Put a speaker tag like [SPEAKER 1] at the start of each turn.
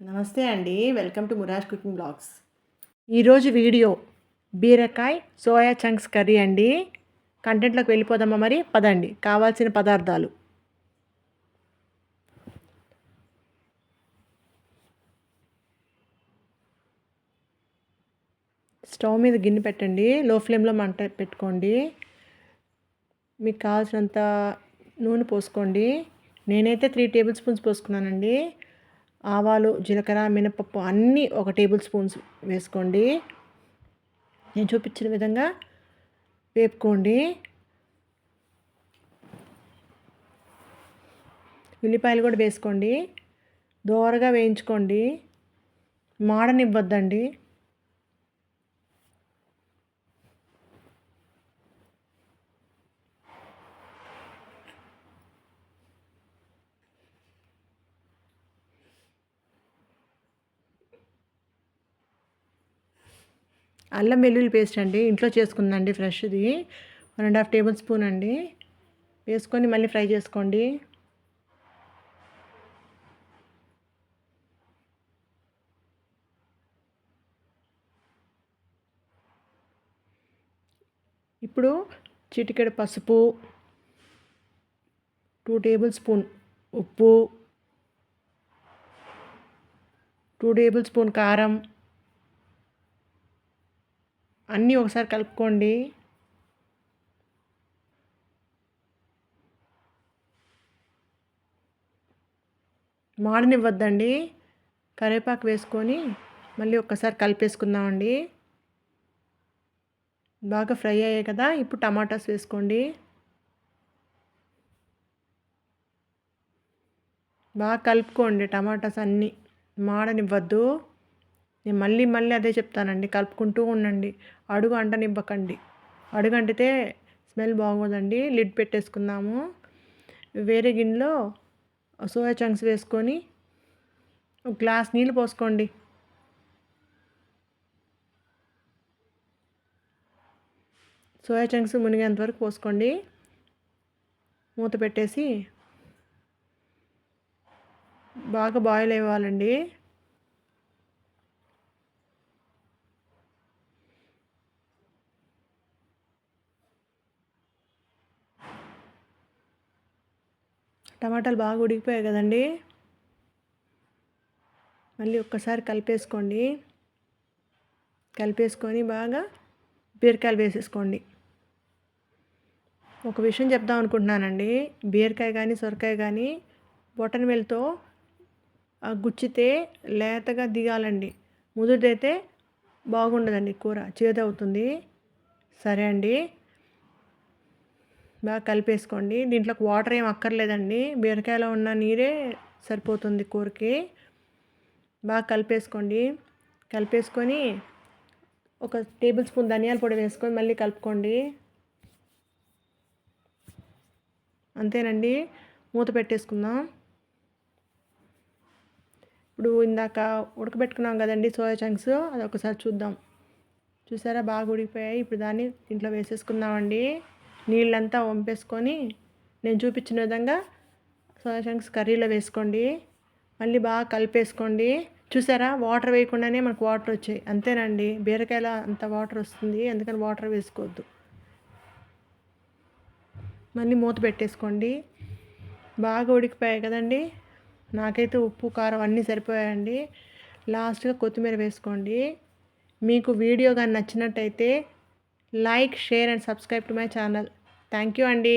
[SPEAKER 1] నమస్తే అండి. Welcome to Muraj cooking blogs. ఈరోజు వీడియో బీరకాయ సోయా చంక్స్ కర్రీ అండి. కంటెంట్లోకి వెళ్ళిపోదామా మరి? పదండి. కావాల్సిన పదార్థాలు: స్టవ్ మీద గిన్నె పెట్టండి, లో ఫ్లేమ్లో మంట పెట్టుకోండి. మీకు కావాల్సినంత నూనె పోసుకోండి. నేనైతే 3 టేబుల్ స్పూన్స్ పోసుకున్నానండి. ఆవాలు, జీలకర్ర, మినపప్పు అన్నీ 1 టేబుల్ స్పూన్స్ వేసుకోండి. నేను చూపించిన విధంగా వేపుకోండి. ఉల్లిపాయలు కూడా వేసుకోండి. దోరగా వేయించుకోండి, మాడనివ్వద్దండి. అల్లం వెల్లుల్లి పేస్ట్ అండి, ఇంట్లో చేసుకుందండి, ఫ్రెష్ది. 1.5 టేబుల్ స్పూన్ అండి. వేసుకొని మళ్ళీ ఫ్రై చేసుకోండి. ఇప్పుడు చిటికెడు పసుపు, 2 టేబుల్ స్పూన్ ఉప్పు, 2 టేబుల్ స్పూన్ కారం అన్నీ ఒకసారి కలుపుకోండి. మాడనివ్వద్దండి. కరివేపాకు వేసుకొని మళ్ళీ ఒక్కసారి కలిపేసుకుందామండి. బాగా ఫ్రై అయ్యాయి కదా, ఇప్పుడు టమాటాస్ వేసుకోండి. బాగా కలుపుకోండి. టమాటాస్ అన్నీ మాడనివ్వద్దు. నేను మళ్ళీ అదే చెప్తానండి, కలుపుకుంటూ ఉండండి. అడుగు అంటనివ్వకండి. అడుగు అంటితే స్మెల్ బాగోదండి. లిడ్ పెట్టేసుకుందాము. వేరే గిన్నెలో సోయా చంక్స్ వేసుకొని ఒక గ్లాస్ నీళ్ళు పోసుకోండి. సోయా చంక్స్ మునిగేంత వరకు పోసుకోండి. మూత పెట్టేసి బాగా బాయిల్ అవ్వాలండి. టమాటాలు బాగా ఉడికిపోయాయి కదండి. మళ్ళీ ఒక్కసారి కలిపేసుకొని బాగా బీరకాయలు వేసేసుకోండి. ఒక విషయం చెప్దాం అనుకుంటున్నానండి. బీరకాయ కానీ సొరకాయ కానీ బొటన్ వేలుతో గుచ్చితే లేతగా దిగాలండి. ముదురుదైతే బాగుండదండి, కూర చేదవుతుంది. సరే అండి, బాగా కలిపేసుకోండి. దీంట్లోకి వాటర్ ఏం అక్కర్లేదండి, బీరకాయలో ఉన్న నీరే సరిపోతుంది కూరకి. బాగా కలిపేసుకొని 1 టేబుల్ స్పూన్ ధనియాల పొడి వేసుకొని మళ్ళీ కలుపుకోండి. అంతేనండి, మూత పెట్టేసుకుందాం. ఇప్పుడు ఇందాక ఉడకబెట్టుకున్నాం కదండి సోయా చంక్స్, అది ఒకసారి చూద్దాం. చూసారా, బాగా ఉడికిపోయాయి. ఇప్పుడు దాన్ని ఇంట్లో వేసేసుకుందామండి. నీళ్ళంతా వంపేసుకొని నేను చూపించిన విధంగా సోయా చంక్స్ కర్రీలో వేసుకోండి. మళ్ళీ బాగా కలిపేసుకోండి. చూసారా, వాటర్ వేయకుండానే మనకు వాటర్ వచ్చాయి. అంతేనండి, బీరకాయలో అంత వాటర్ వస్తుంది, అందుకని వాటర్ వేసుకోవద్దు. మళ్ళీ మూత పెట్టేసుకోండి. బాగా ఉడికిపోయాయి కదండి. నాకైతే ఉప్పు కారం అన్నీ సరిపోయాయండి. లాస్ట్గా కొత్తిమీర వేసుకోండి. మీకు వీడియో కానీ నచ్చినట్టయితే like, share and subscribe to my channel. Thank you అండి.